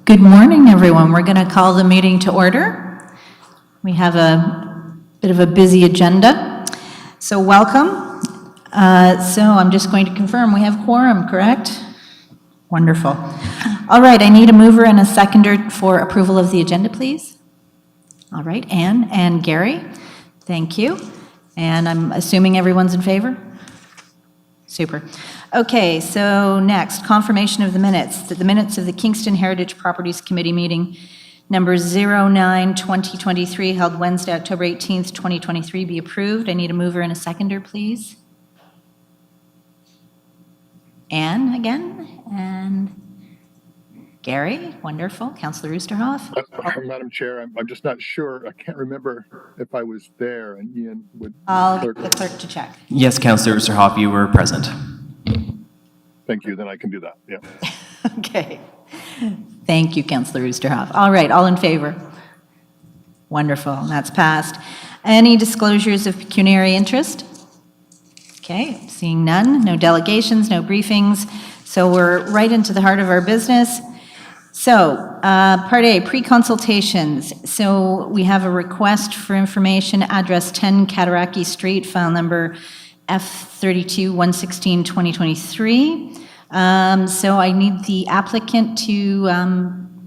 Good morning, everyone. We're going to call the meeting to order. We have a bit of a busy agenda, so welcome. So I'm just going to confirm we have quorum, correct? Wonderful. All right, I need a mover and a seconder for approval of the agenda, please. All right, Anne and Gary, thank you. And I'm assuming everyone's in favor? Super. Okay, so next, confirmation of the minutes. That the minutes of the Kingston Heritage Properties Committee meeting number 09/2023 held Wednesday, October 18th, 2023 be approved. I need a mover and a seconder, please. Anne again, and Gary, wonderful. Councillor Oosterhoff. Madam Chair, I'm just not sure. I can't remember if I was there, and Ian would. I'll get the clerk to check. Yes, Councillor Oosterhoff, you were present. Thank you, then I can do that, yeah. Okay. Thank you, Councillor Oosterhoff. All right, all in favor? Wonderful, that's passed. Any disclosures of pecuniary interest? Okay, seeing none, no delegations, no briefings, so we're right into the heart of our business. So, Part A, pre-consultations. So we have a request for information, address 10 Cataraqui Street, file number F32-116-2023. So I need the applicant to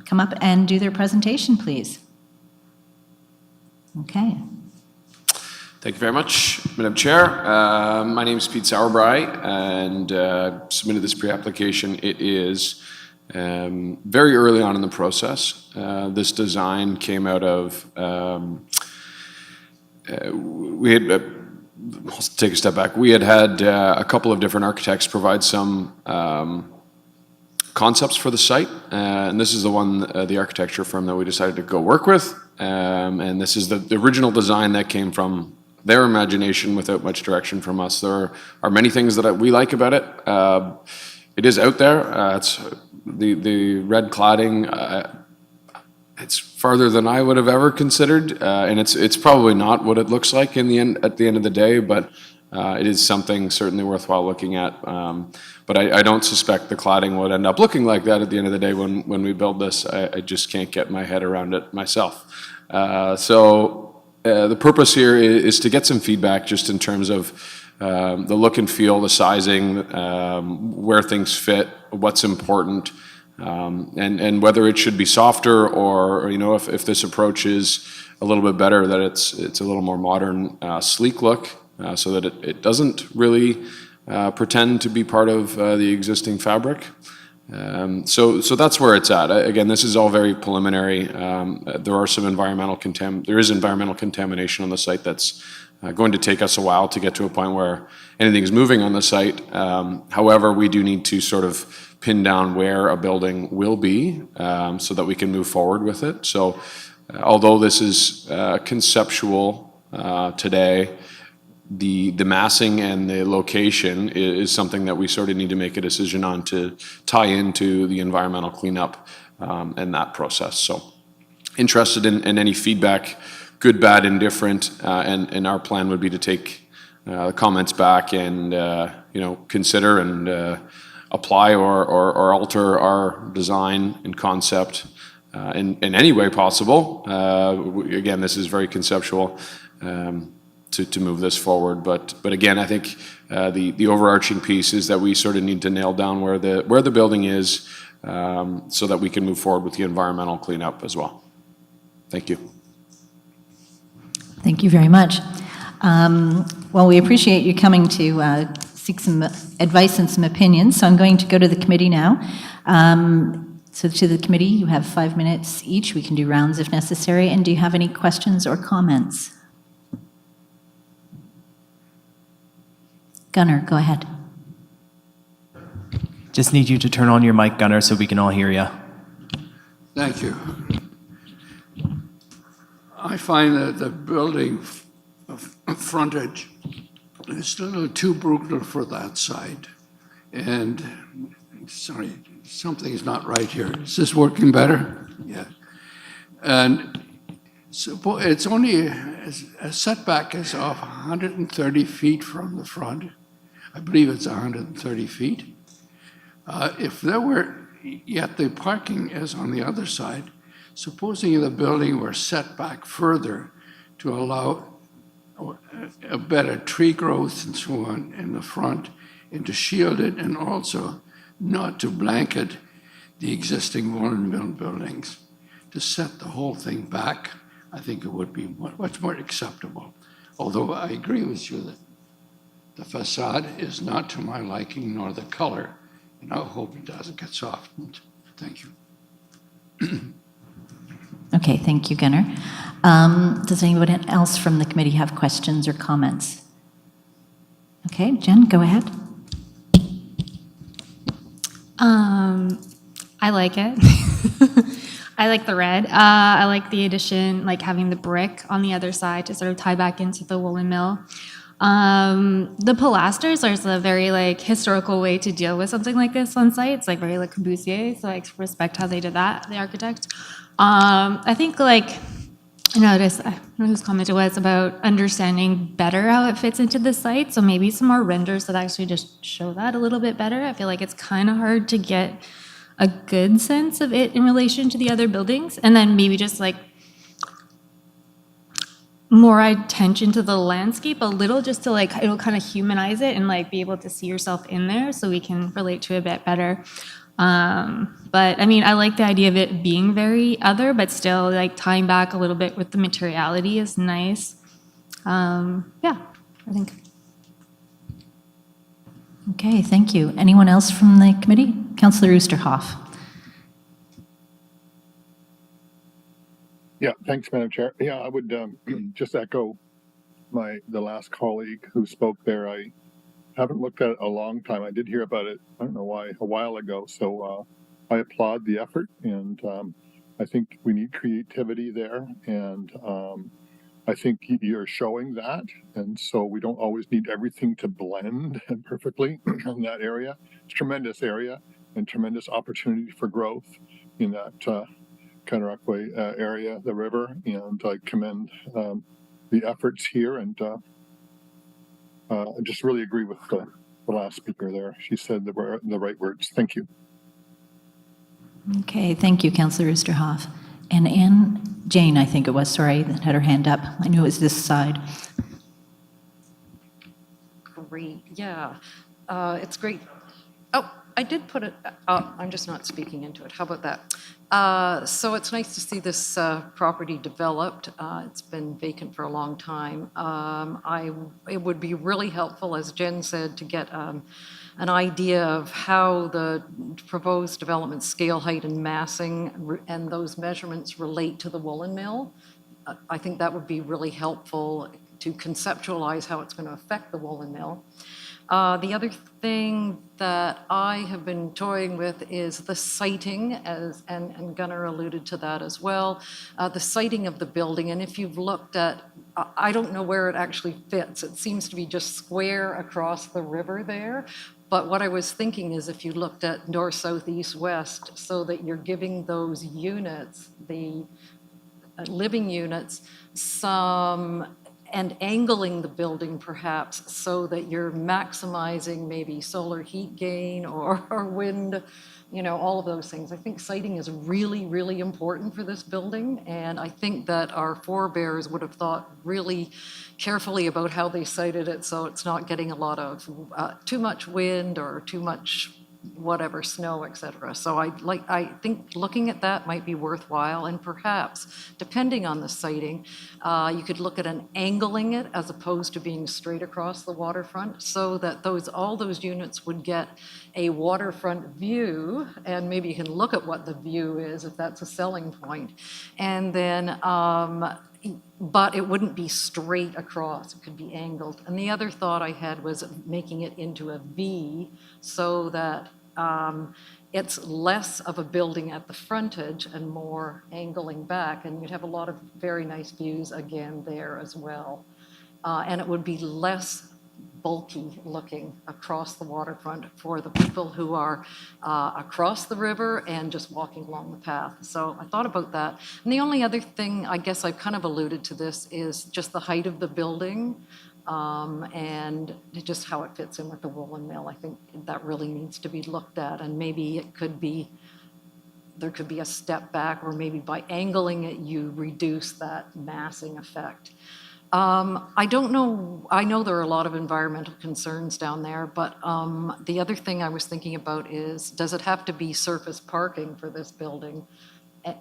come up and do their presentation, please. Okay. Thank you very much, Madam Chair. My name is Pete Sauerbrei, and submitted this pre-application. It is very early on in the process. This design came out of, I'll take a step back. We had a couple of different architects provide some concepts for the site, and this is the one, the architecture firm that we decided to go work with. And this is the original design that came from their imagination without much direction from us. There are many things that we like about it. It is out there. It's the red cladding. It's farther than I would have ever considered, and it's probably not what it looks like at the end of the day, but it is something certainly worthwhile looking at. But I don't suspect the cladding would end up looking like that at the end of the day when we build this. I just can't get my head around it myself. The purpose here is to get some feedback just in terms of the look and feel, the sizing, where things fit, what's important, and whether it should be softer or if this approach is a little bit better, that it's a little more modern, sleek look, so that it doesn't really pretend to be part of the existing fabric. So that's where it's at. Again, this is all very preliminary. There is environmental contamination on the site that's going to take us a while to get to a point where anything's moving on the site. However, we do need to sort of pin down where a building will be so that we can move forward with it. So although this is conceptual today, the massing and the location is something that we sort of need to make a decision on to tie into the environmental cleanup and that process. So interested in any feedback, good, bad, indifferent, and our plan would be to take the comments back and consider and apply or alter our design and concept in any way possible. Again, this is very conceptual. To move this forward, but again, I think the overarching piece is that we sort of need to nail down where the building is, so that we can move forward with the environmental cleanup as well. Thank you. Thank you very much. Well, we appreciate you coming to seek some advice and some opinions. So I'm going to go to the committee now. So to the committee, you have 5 minutes each. We can do rounds if necessary. And do you have any questions or comments? Gunnar, go ahead. Just need you to turn on your mic, Gunnar, so we can all hear you. Thank you. I find that the building frontage is a little too brutal for that side. And, sorry, something's not right here. Is this working better? Yeah. And so it's only a setback is of 130 feet from the front. I believe it's 130 feet. If there were yet the parking is on the other side. Supposing the building were set back further to allow a better tree growth and so on in the front, and to shield it, and also not to blanket the existing Woolen Mill buildings. To set the whole thing back, I think it would be much more acceptable. Although I agree with you that the facade is not to my liking, nor the color, and I hope it doesn't get softened. Thank you. Okay, thank you, Gunnar. Does anybody else from the committee have questions or comments? Okay, Jen, go ahead. I like it. I like the red. I like the addition, like having the brick on the other side to sort of tie back into the woolen mill. The pilasters are a very like historical way to deal with something like this on site. It's like very like Corbusier, so I respect how they did that, the architect. I think like I noticed, I don't know whose comment it was about understanding better how it fits into the site. So maybe some more renders that actually just show that a little bit better. I feel like it's kind of hard to get a good sense of it in relation to the other buildings. And then maybe just like more attention to the landscape a little, just to like, it'll kind of humanize it and like be able to see yourself in there so we can relate to it a bit better. But I mean, I like the idea of it being very other, but still like tying back a little bit with the materiality is nice. Yeah, I think. Okay, thank you. Anyone else from the committee? Councillor Oosterhoff. Yeah, thanks, Madam Chair. Yeah, I would just echo the last colleague who spoke there. I haven't looked at it a long time. I did hear about it, I don't know why, a while ago. So I applaud the effort, and I think we need creativity there. And I think you're showing that. And so we don't always need everything to blend perfectly in that area. It's a tremendous area and tremendous opportunity for growth in that Kahnawake area, the river. And I commend the efforts here, and I just really agree with the last speaker there. She said the right words. Thank you. Okay, thank you, Councillor Oosterhoff. And Jane, I think it was, sorry, that had her hand up. I knew it was this side. Great, yeah. It's great. Oh, I did put it, I'm just not speaking into it. How about that? So it's nice to see this property developed. It's been vacant for a long time. It would be really helpful, as Jen said, to get an idea of how the proposed development scale, height, and massing and those measurements relate to the woolen mill. I think that would be really helpful to conceptualize how it's going to affect the woolen mill. The other thing that I have been toying with is the siting, and Gunnar alluded to that as well, the siting of the building. And if you've looked at, I don't know where it actually fits. It seems to be just square across the river there. But what I was thinking is if you looked at north, south, east, west, so that you're giving those units, the living units, some, and angling the building perhaps so that you're maximizing maybe solar heat gain or wind, you know, all of those things. I think siting is really, really important for this building. And I think that our forebears would have thought really carefully about how they sited it so it's not getting a lot of too much wind or too much whatever, snow, etc. So I think looking at that might be worthwhile, and perhaps, depending on the siting, you could look at angling it as opposed to being straight across the waterfront, so that all those units would get a waterfront view, and maybe you can look at what the view is if that's a selling point, and then but it wouldn't be straight across, it could be angled. And the other thought I had was making it into a V so that it's less of a building at the frontage and more angling back, and you'd have a lot of very nice views again there as well. And it would be less bulky looking across the waterfront for the people who are across the river and just walking along the path. So I thought about that. And the only other thing, I guess I've kind of alluded to this, is just the height of the building and just how it fits in with the woolen mill. I think that really needs to be looked at, and maybe it could be there could be a step back, or maybe by angling it, you reduce that massing effect. I don't know, I know there are a lot of environmental concerns down there, but the other thing I was thinking about is, does it have to be surface parking for this building?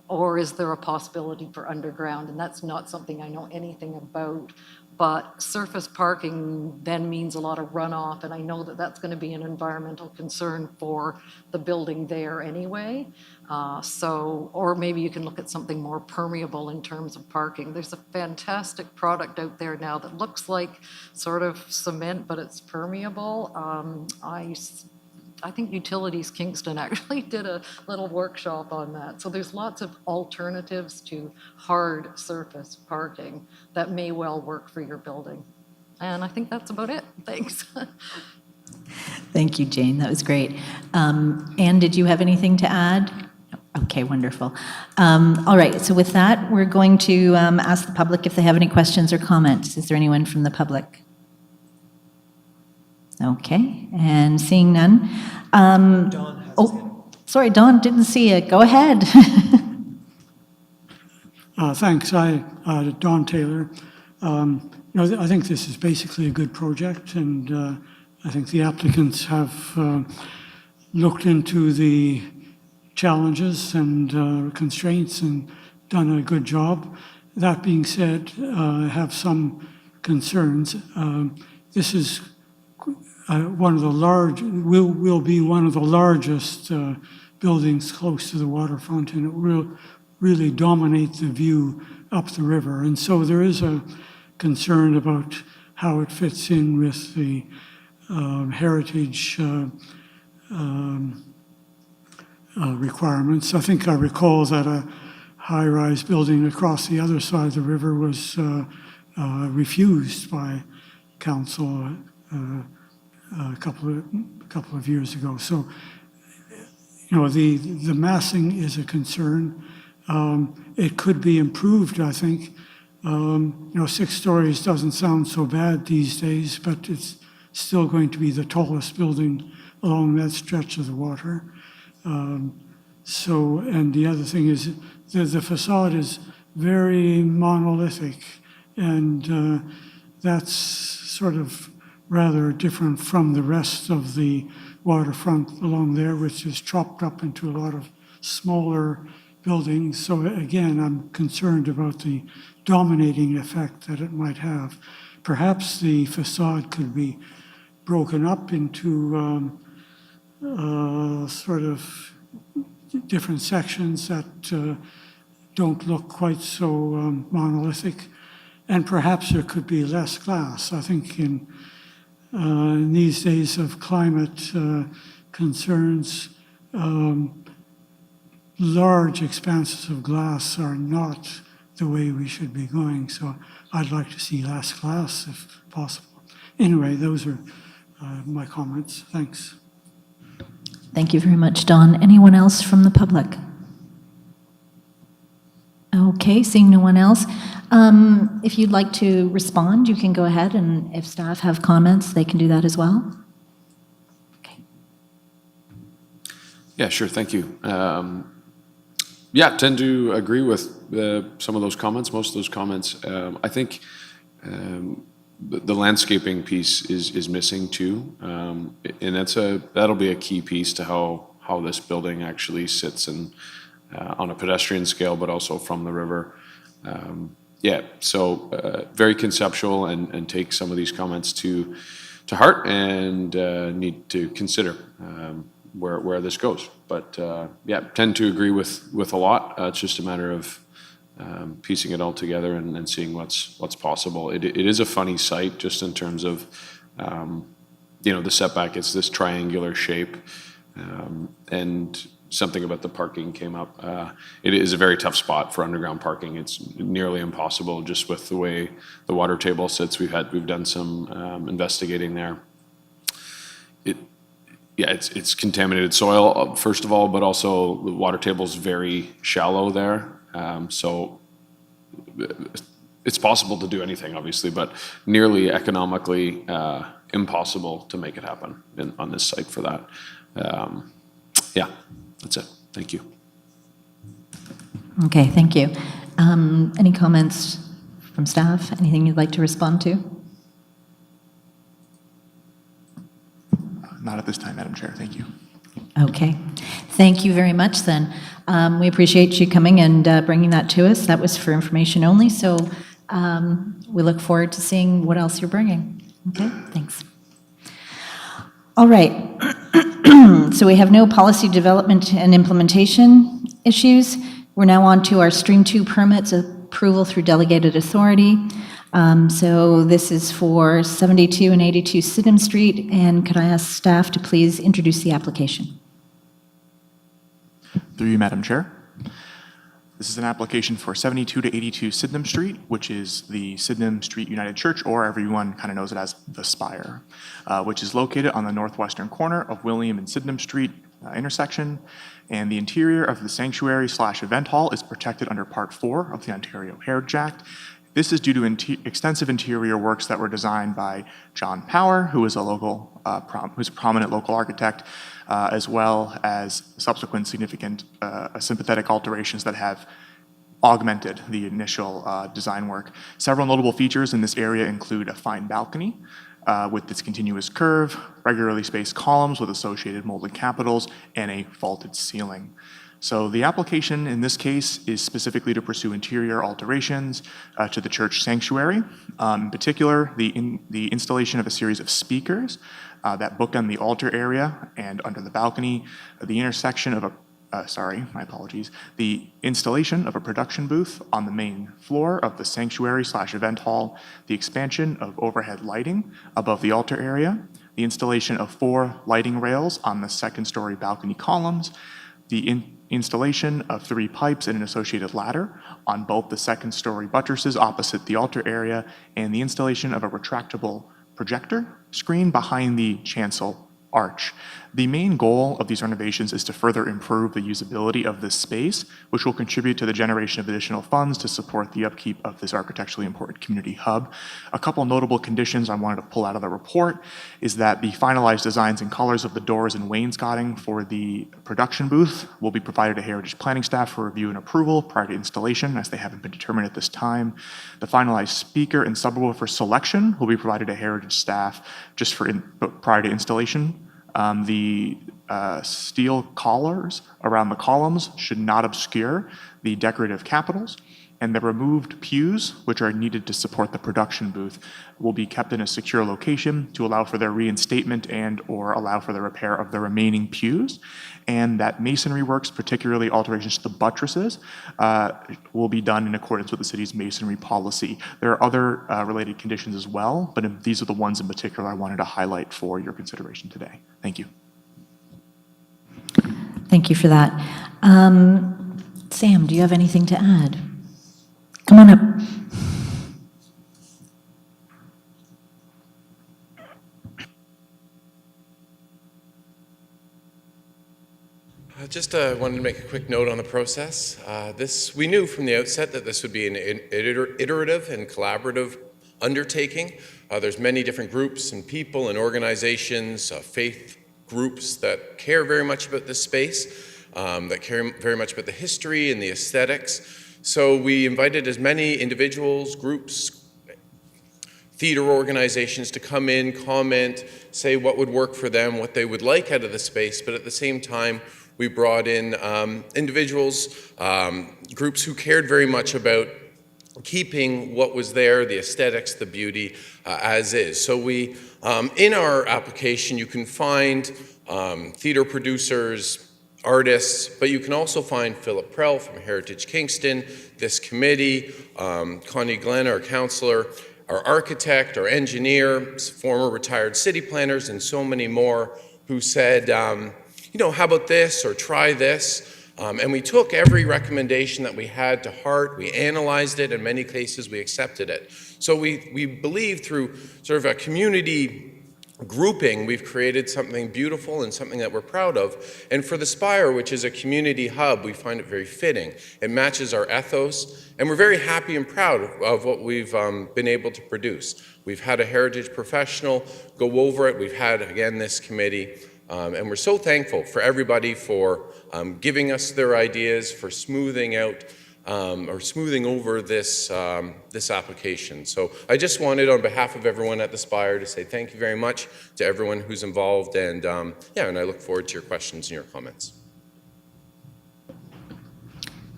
Or is there a possibility for underground? And that's not something I know anything about. But surface parking then means a lot of runoff, and I know that that's going to be an environmental concern for the building there anyway. Or maybe you can look at something more permeable in terms of parking. There's a fantastic product out there now that looks like sort of cement, but it's permeable. I think Utilities Kingston actually did a little workshop on that. So there's lots of alternatives to hard surface parking that may well work for your building. And I think that's about it. Thanks. Thank you, Jane. That was great. Anne, did you have anything to add? Okay, wonderful. All right, so with that, we're going to ask the public if they have any questions or comments. Is there anyone from the public? Okay, and seeing none. Sorry, Don, didn't see it. Go ahead. Thanks. Don Taylor. I think this is basically a good project, and I think the applicants have looked into the challenges and constraints and done a good job. That being said, I have some concerns. This is will be one of the largest buildings close to the waterfront, and it will really dominate the view up the river. And so there is a concern about how it fits in with the heritage requirements. I think I recall that a high-rise building across the other side of the river was refused by council a couple of years ago. So, the massing is a concern. It could be improved, I think. 6 stories doesn't sound so bad these days, but it's still going to be the tallest building along that stretch of the water. And the other thing is the facade is very monolithic, and that's sort of rather different from the rest of the waterfront along there, which is chopped up into a lot of smaller buildings. So again, I'm concerned about the dominating effect that it might have. Perhaps the facade could be broken up into sort of different sections that don't look quite so monolithic, and perhaps there could be less glass. I think in these days of climate concerns, large expanses of glass are not the way we should be going. So I'd like to see less glass if possible. Anyway, those are my comments. Thanks. Thank you very much, Don. Anyone else from the public? Okay, seeing no one else. If you'd like to respond, you can go ahead, and if staff have comments, they can do that as well. Okay. Yeah, sure, thank you. Tend to agree with some of those comments, most of those comments. I think the landscaping piece is missing too, and that'll be a key piece to how this building actually sits and on a pedestrian scale, but also from the river. Very conceptual, and take some of these comments to heart, and need to consider where this goes. But tend to agree with a lot. It's just a matter of piecing it all together and seeing what's possible. It is a funny site, just in terms of the setback. It's this triangular shape, and something about the parking came up. It is a very tough spot for underground parking. It's nearly impossible just with the way the water table sits. We've done some investigating there. It's contaminated soil, first of all, but also the water table is very shallow there. So it's possible to do anything, obviously, but nearly economically impossible to make it happen on this site for that. That's it. Thank you. Okay, thank you. Any comments from staff? Anything you'd like to respond to? Not at this time, Madam Chair. Thank you. Okay, thank you very much then. We appreciate you coming and bringing that to us. That was for information only, so we look forward to seeing what else you're bringing. Okay, thanks. All right, so we have no policy development and implementation issues. We're now on to our Stream 2 permits approval through delegated authority. So this is for 72 and 82 Sydenham Street, and could I ask staff to please introduce the application? Through you, Madam Chair. This is an application for 72 to 82 Sydenham Street, which is the Sydenham Street United Church, or everyone kind of knows it as the Spire, which is located on the northwestern corner of William and Sydenham Street intersection. And the interior of the sanctuary/event hall is protected under Part 4 of the Ontario Heritage Act. This is due to extensive interior works that were designed by John Power, who is who's a prominent local architect, as well as subsequent significant sympathetic alterations that have augmented the initial design work. Several notable features in this area include a fine balcony with its continuous curve, regularly spaced columns with associated molded capitals, and a vaulted ceiling. So the application in this case is specifically to pursue interior alterations to the church sanctuary. In particular, the installation of a series of speakers that bookend the altar area and under the balcony, the intersection of the installation of a production booth on the main floor of the sanctuary/event hall, the expansion of overhead lighting above the altar area, the installation of 4 lighting rails on the second-story balcony columns, the installation of 3 pipes and an associated ladder on both the second-story buttresses opposite the altar area, and the installation of a retractable projector screen behind the chancel arch. The main goal of these renovations is to further improve the usability of this space, which will contribute to the generation of additional funds to support the upkeep of this architecturally important community hub. A couple notable conditions I wanted to pull out of the report is that the finalized designs and colors of the doors and wainscoting for the production booth will be provided to Heritage Planning staff for review and approval prior to installation, as they haven't been determined at this time. The finalized speaker and subwoofer selection will be provided to Heritage staff just prior to installation. The steel collars around the columns should not obscure the decorative capitals, and the removed pews, which are needed to support the production booth, will be kept in a secure location to allow for their reinstatement and/or allow for the repair of the remaining pews, and that masonry works, particularly alterations to the buttresses, will be done in accordance with the city's masonry policy. There are other related conditions as well, but these are the ones in particular I wanted to highlight for your consideration today. Thank you. Thank you for that. Sam, do you have anything to add? Come on up. Just wanted to make a quick note on the process. We knew from the outset that this would be an iterative and collaborative undertaking. There's many different groups and people and organizations, faith groups that care very much about this space, that care very much about the history and the aesthetics. So we invited as many individuals, groups, theater organizations to come in, comment, say what would work for them, what they would like out of the space, but at the same time, we brought in individuals, groups who cared very much about keeping what was there, the aesthetics, the beauty, as is. So we, in our application, you can find theater producers, artists, but you can also find Philip Prell from Heritage Kingston, this committee, Connie Glenn, our counselor, our architect, our engineer, former retired city planners, and so many more who said, you know, how about this or try this? And we took every recommendation that we had to heart, we analyzed it, in many cases we accepted it. So we believe through sort of a community grouping, we've created something beautiful and something that we're proud of. And for the Spire, which is a community hub, we find it very fitting. It matches our ethos, and we're very happy and proud of what we've been able to produce. We've had a heritage professional go over it. We've had, again, this committee. And we're so thankful for everybody for giving us their ideas, for smoothing out or smoothing over this, this application. So I just wanted, on behalf of everyone at the Spire, to say thank you very much to everyone who's involved, and yeah, and I look forward to your questions and your comments.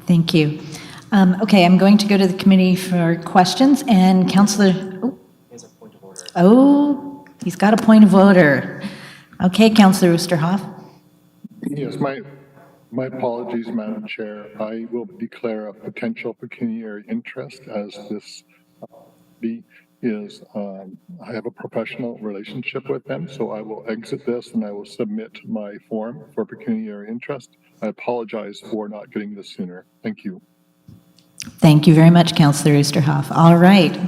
Thank you. Okay, I'm going to go to the committee for questions, and Councillor, oh, he's got a point of order. Okay, Councillor Oosterhoff. Yes, my apologies, Madam Chair. I will declare a potential pecuniary interest as this I have a professional relationship with them, so I will exit this and I will submit my form for pecuniary interest. I apologize for not getting this sooner. Thank you. Thank you very much, Councillor Oosterhoff. All right.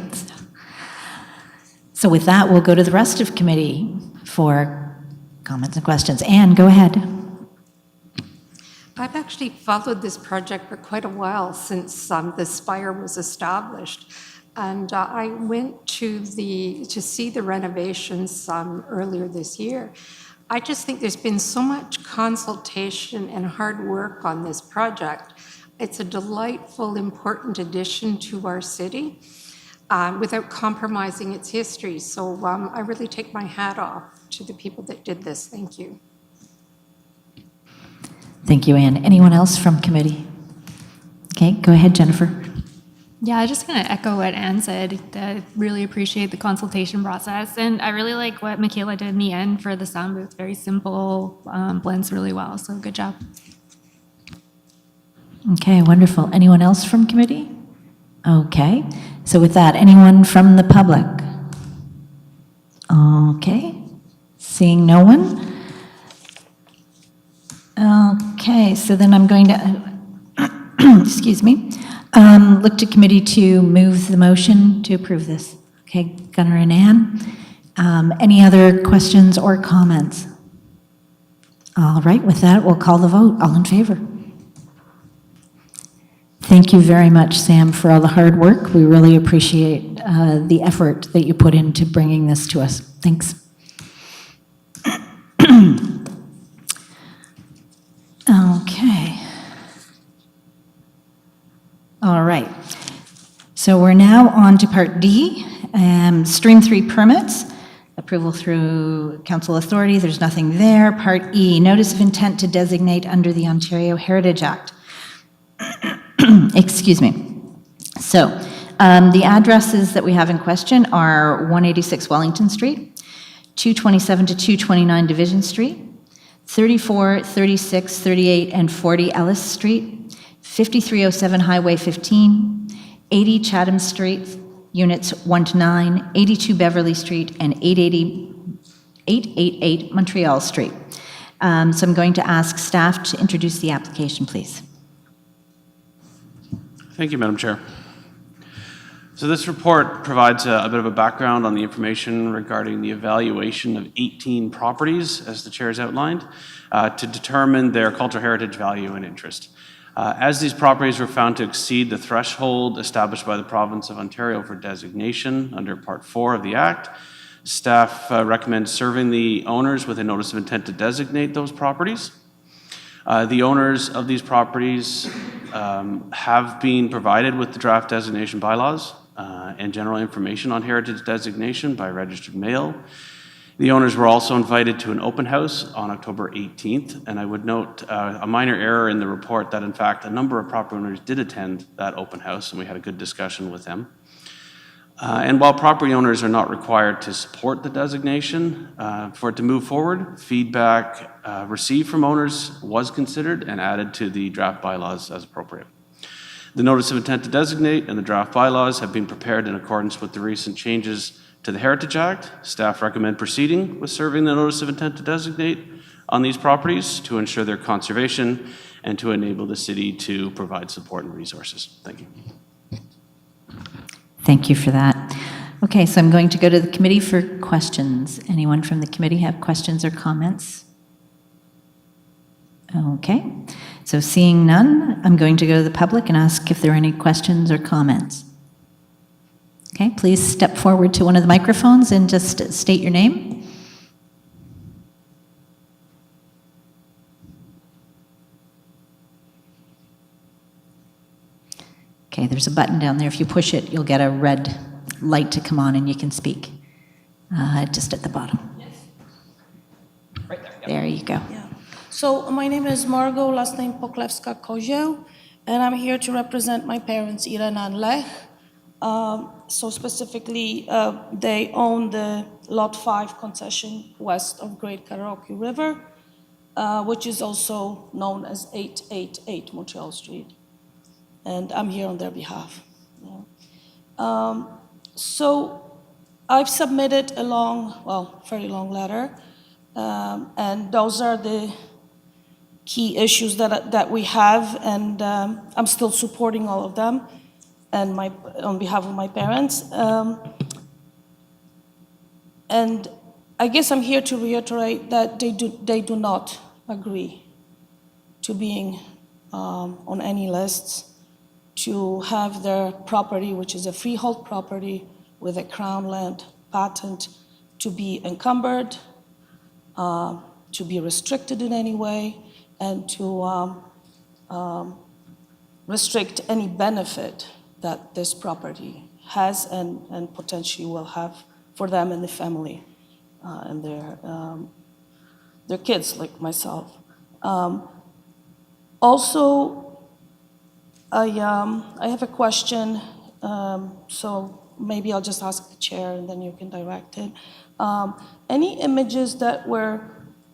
So with that, we'll go to the rest of committee for comments and questions. Anne, go ahead. I've actually followed this project for quite a while, since the Spire was established. And I went to see the renovations earlier this year. I just think there's been so much consultation and hard work on this project. It's a delightful, important addition to our city without compromising its history. So I really take my hat off to the people that did this. Thank you. Thank you, Anne. Anyone else from committee? Okay, go ahead, Jennifer. Yeah, I just going to echo what Anne said. I really appreciate the consultation process, and I really like what Michaela did in the end for the sound booth. Very simple, blends really well, so good job. Okay, wonderful. Anyone else from committee? Okay, so with that, anyone from the public? Okay, seeing no one? Okay, so then I'm going to, excuse me, look to committee to move the motion to approve this. Okay, Gunnar and Ann. Any other questions or comments? All right, with that, we'll call the vote. All in favor? Thank you very much, Sam, for all the hard work. We really appreciate the effort that you put into bringing this to us. Thanks. Okay. All right. So we're now on to Part D, Stream 3 permits. Approval through council authority, there's nothing there. Part E, notice of intent to designate under the Ontario Heritage Act. Excuse me. So the addresses that we have in question are 186 Wellington Street, 227 to 229 Division Street, 34, 36, 38, and 40 Ellis Street, 5307 Highway 15, 80 Chatham Street, Units 1 to 9, 82 Beverly Street, and 888 Montreal Street. So I'm going to ask staff to introduce the application, please. Thank you, Madam Chair. So this report provides a bit of a background on the information regarding the evaluation of 18 properties, as the Chair has outlined, to determine their cultural heritage value and interest. As these properties were found to exceed the threshold established by the Province of Ontario for designation under Part 4 of the Act, staff recommends serving the owners with a notice of intent to designate those properties. The owners of these properties have been provided with the draft designation bylaws and general information on heritage designation by registered mail. The owners were also invited to an open house on October 18th, and I would note a minor error in the report that in fact a number of property owners did attend that open house, and we had a good discussion with them. And while property owners are not required to support the designation, for it to move forward, feedback received from owners was considered and added to the draft bylaws as appropriate. The notice of intent to designate and the draft bylaws have been prepared in accordance with the recent changes to the Heritage Act. Staff recommend proceeding with serving the notice of intent to designate on these properties to ensure their conservation and to enable the city to provide support and resources. Thank you. Thank you for that. Okay, so I'm going to go to the committee for questions. Anyone from the committee have questions or comments? Okay, so seeing none, I'm going to go to the public and ask if there are any questions or comments. Okay, please step forward to one of the microphones and just state your name. there's a button down there. If you push it, you'll get a red light to come on and you can speak. Just at the bottom. Right there. There you go. Yeah. So my name is Margot, last name Poklewska-Kozieł, and I'm here to represent my parents, Irena and Lech. So specifically, they own the Lot 5 concession west of Great Karaoke River, which is also known as 888 Montreal Street. And I'm here on their behalf. Yeah. So I've submitted a very long letter, and those are the key issues that we have, and I'm still supporting all of them, and on behalf of my parents. And I guess I'm here to reiterate that they do not agree to being on any lists, to have their property, which is a freehold property with a crown land patent, to be encumbered, to be restricted in any way, and to restrict any benefit that this property has and potentially will have for them and the family and their kids, like myself. Also, I have a question, so maybe I'll just ask the chair and then you can direct it. Any images that were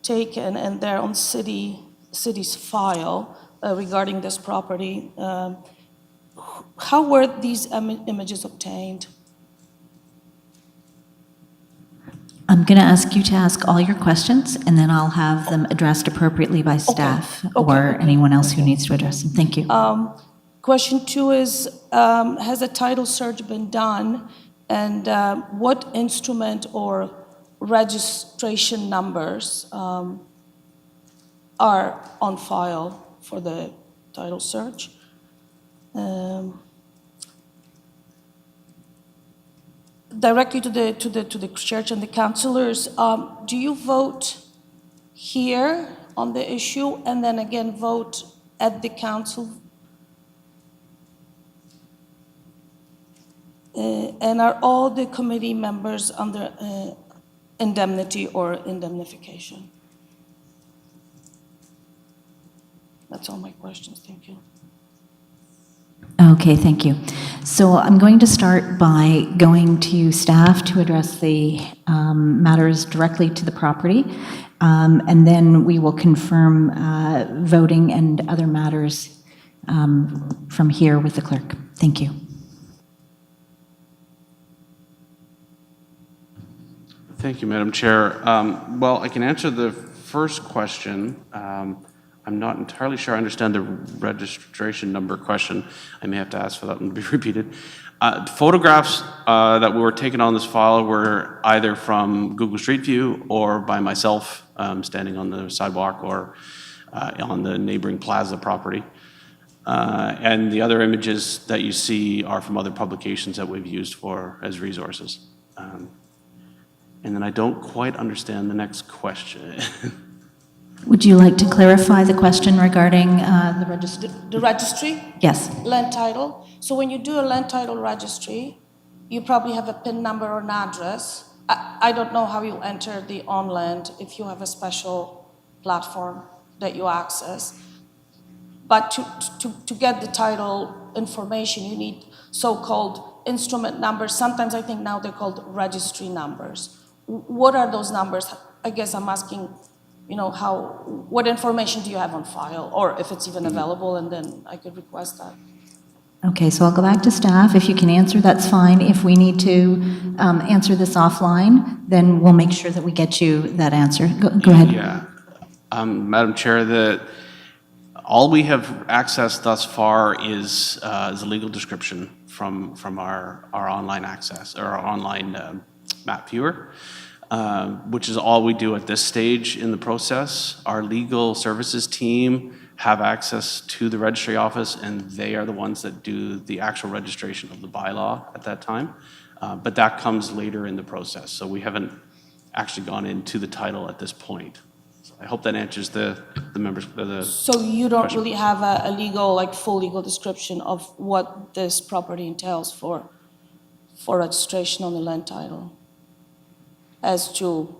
taken and they're on city's file regarding this property, how were these images obtained? I'm going to ask you to ask all your questions, and then I'll have them addressed appropriately by staff or anyone else who needs to address them. Thank you. Question 2 is, has a title search been done, and what instrument or registration numbers are on file for the title search? Directly to the church and the councillors, do you vote here on the issue and then again vote at the council? And are all the committee members under indemnity or indemnification? That's all my questions. Thank you. Okay, thank you. So I'm going to start by going to staff to address the matters directly to the property, and then we will confirm voting and other matters from here with the clerk. Thank you. Thank you, Madam Chair. Well, I can answer the first question. I'm not entirely sure I understand the registration number question. I may have to ask for that one to be repeated. Photographs that were taken on this file were either from Google Street View or by myself standing on the sidewalk or on the neighboring plaza property. And the other images that you see are from other publications that we've used as resources. And then I don't quite understand the next question. Would you like to clarify the question regarding the registry? The registry? Yes. Land title. So when you do a land title registry, you probably have a PIN number or an address. I don't know how you enter the on-land if you have a special platform that you access. But to get the title information, you need so-called instrument numbers. Sometimes I think now they're called registry numbers. What are those numbers? I guess I'm asking, what information do you have on file, or if it's even available, and then I could request that. Okay, so I'll go back to staff. If you can answer, that's fine. If we need to answer this offline, then we'll make sure that we get you that answer. Go ahead. Yeah. Madam Chair, all we have accessed thus far is a legal description from our online access, or our online map viewer. Which is all we do at this stage in the process. Our legal services team have access to the registry office, and they are the ones that do the actual registration of the bylaw at that time. But that comes later in the process, so we haven't actually gone into the title at this point. I hope that answers the members, So you don't question. really have a legal, like full legal description of what this property entails for registration on the land title? As to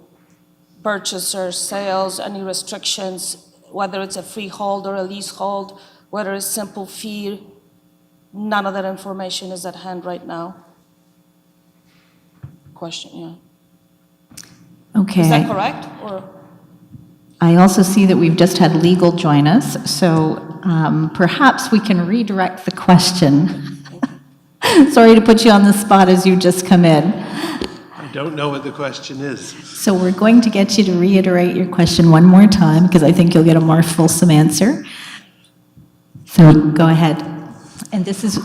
purchasers, sales, any restrictions, whether it's a freehold or a leasehold, whether it's simple fee, none of that information is at hand right now? Question, yeah. Okay. Is that correct, or? I also see that we've just had legal join us, so perhaps we can redirect the question. Sorry to put you on the spot as you just come in. I don't know what the question is. So we're going to get you to reiterate your question one more time, because I think you'll get a more fulsome answer. So go ahead. And this is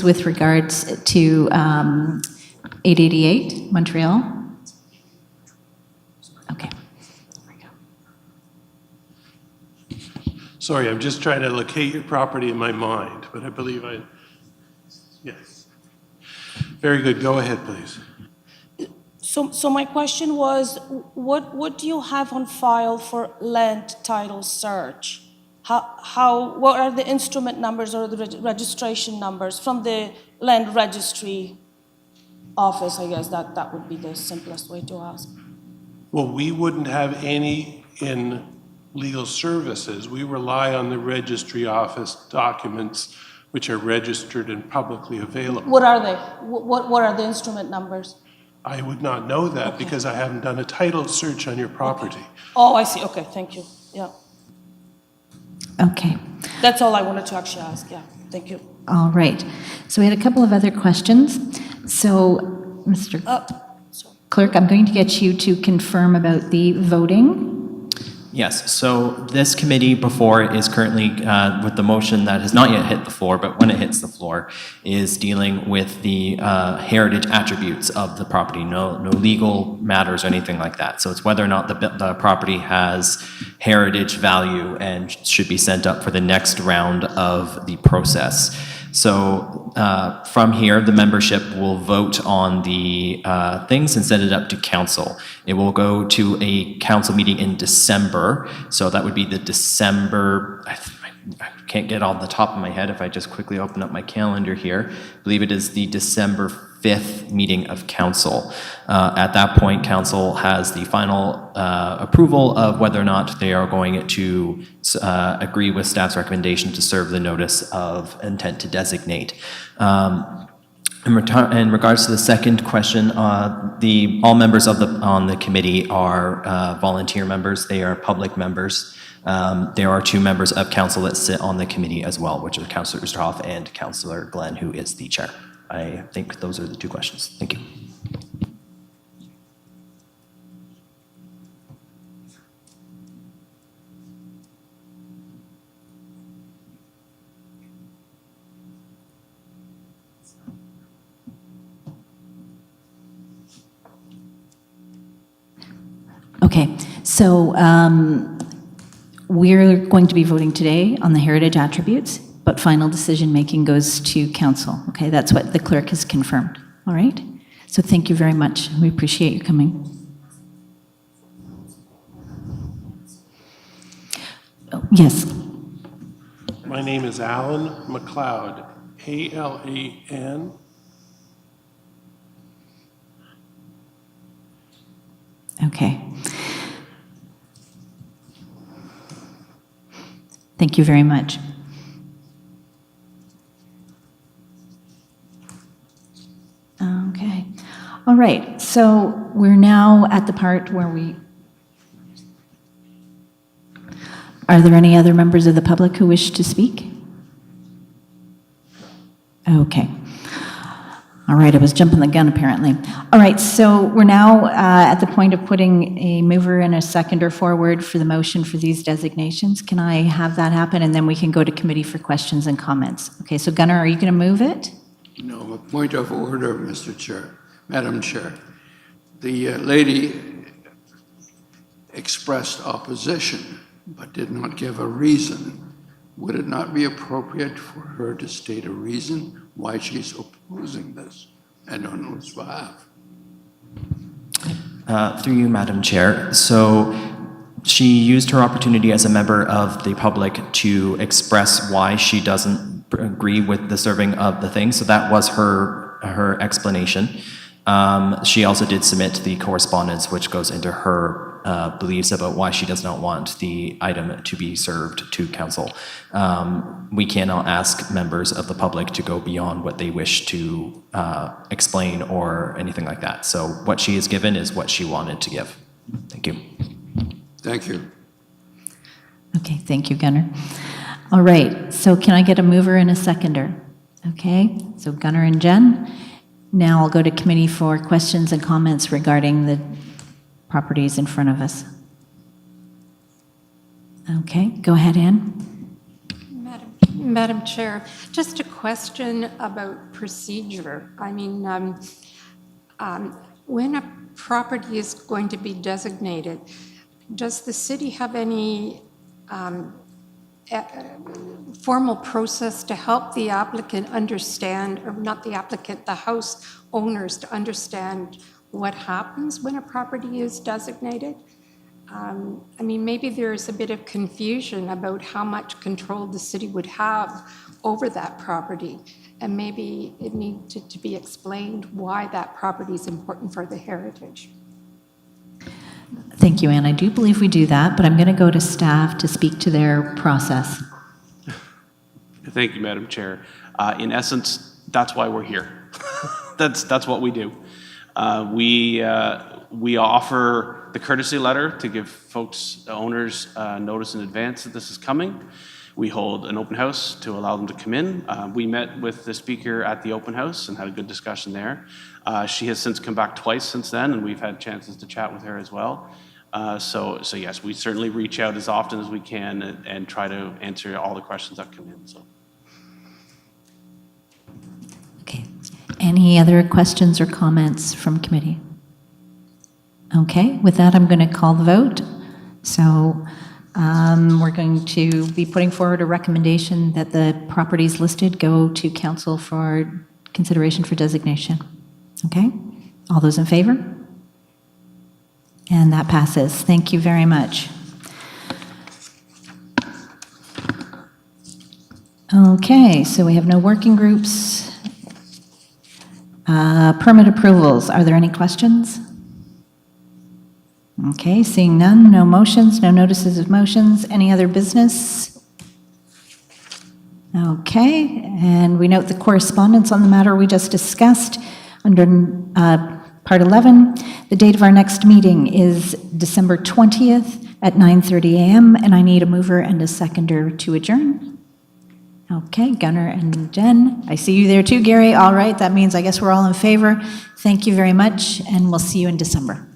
with regards to 888 Montreal. Okay. Sorry, I'm just trying to locate your property in my mind, but I believe yes. Very good, go ahead, please. So my question was, what do you have on file for land title search? What are the instrument numbers or the registration numbers from the land registry office? I guess that would be the simplest way to ask. Well, we wouldn't have any in legal services. We rely on the registry office documents which are registered and publicly available. What are they? What are the instrument numbers? I would not know that because I haven't done a title search on your property. Okay. Oh, I see. Okay, thank you. Yeah. Okay. That's all I wanted to actually ask. Yeah, thank you. All right. So we had a couple of other questions. So, Mr. Clerk, I'm going to get you to confirm about the voting. Yes, so this committee before is currently, with the motion that has not yet hit the floor, but when it hits the floor, is dealing with the heritage attributes of the property, no legal matters or anything like that. So it's whether or not the property has heritage value and should be sent up for the next round of the process. So from here, the membership will vote on the things and send it up to council. It will go to a council meeting in December. So that would be the December, I can't get on the top of my head if I just quickly open up my calendar here. I believe it is the December 5th meeting of council. At that point, council has the final approval of whether or not they are going to agree with staff's recommendation to serve the notice of intent to designate. In regards to the second question, all members on the committee are volunteer members. They are public members. There are 2 members of council that sit on the committee as well, which are Councillor Oosterhoff and Councillor Glenn, who is the chair. I think those are the 2 questions. Thank you. Okay, so we're going to be voting today on the heritage attributes, but final decision-making goes to council. Okay, that's what the clerk has confirmed. All right? So thank you very much. We appreciate you coming. Oh, yes. My name is Alan McLeod, A-L-A-N. Okay. Thank you very much. Okay. All right. So we're now at the part where are there any other members of the public who wish to speak? Okay. All right, I was jumping the gun apparently. All right, so we're now at the point of putting a mover and a seconder forward for the motion for these designations. Can I have that happen, and then we can go to committee for questions and comments? Okay, so Gunnar, are you going to move it? No, a point of order, Mr. Chair, Madam Chair. The lady expressed opposition, but did not give a reason. Would it not be appropriate for her to state a reason why she's opposing this and on whose behalf? Through you, Madam Chair. So she used her opportunity as a member of the public to express why she doesn't agree with the serving of the thing. So that was her explanation. She also did submit the correspondence, which goes into her beliefs about why she does not want the item to be served to council. We cannot ask members of the public to go beyond what they wish to explain or anything like that. So what she has given is what she wanted to give. Thank you. Thank you. Okay, thank you, Gunnar. All right, so can I get a mover and a seconder? Okay, so Gunnar and Jen. Now I'll go to committee for questions and comments regarding the properties in front of us. Okay, go ahead, Ann. Madam Chair, just a question about procedure. I mean, when a property is going to be designated, does the city have any formal process to help the applicant understand, or not the applicant, the house owners to understand what happens when a property is designated? I mean, maybe there's a bit of confusion about how much control the city would have over that property, and maybe it needed to be explained why that property is important for the heritage. Thank you, Ann. I do believe we do that, but I'm going to go to staff to speak to their process. Thank you, Madam Chair. In essence, that's why we're here. That's what we do. We offer the courtesy letter to give folks, owners, notice in advance that this is coming. We hold an open house to allow them to come in. We met with the speaker at the open house and had a good discussion there. She has since come back twice since then, and we've had chances to chat with her as well. So yes, we certainly reach out as often as we can and try to answer all the questions that come in. So. Okay. Any other questions or comments from committee? Okay, with that, I'm going to call the vote. So we're going to be putting forward a recommendation that the properties listed go to council for consideration for designation. Okay, all those in favor? And that passes. Thank you very much. Okay, so we have no working groups. Permit approvals, are there any questions? Okay, seeing none, no motions, no notices of motions. Any other business? Okay, and we note the correspondence on the matter we just discussed under Part 11. The date of our next meeting is December 20th at 9:30 a.m., and I need a mover and a seconder to adjourn. Okay, Gunnar and Jen. I see you there too, Gary. All right, that means I guess we're all in favor. Thank you very much, and we'll see you in December.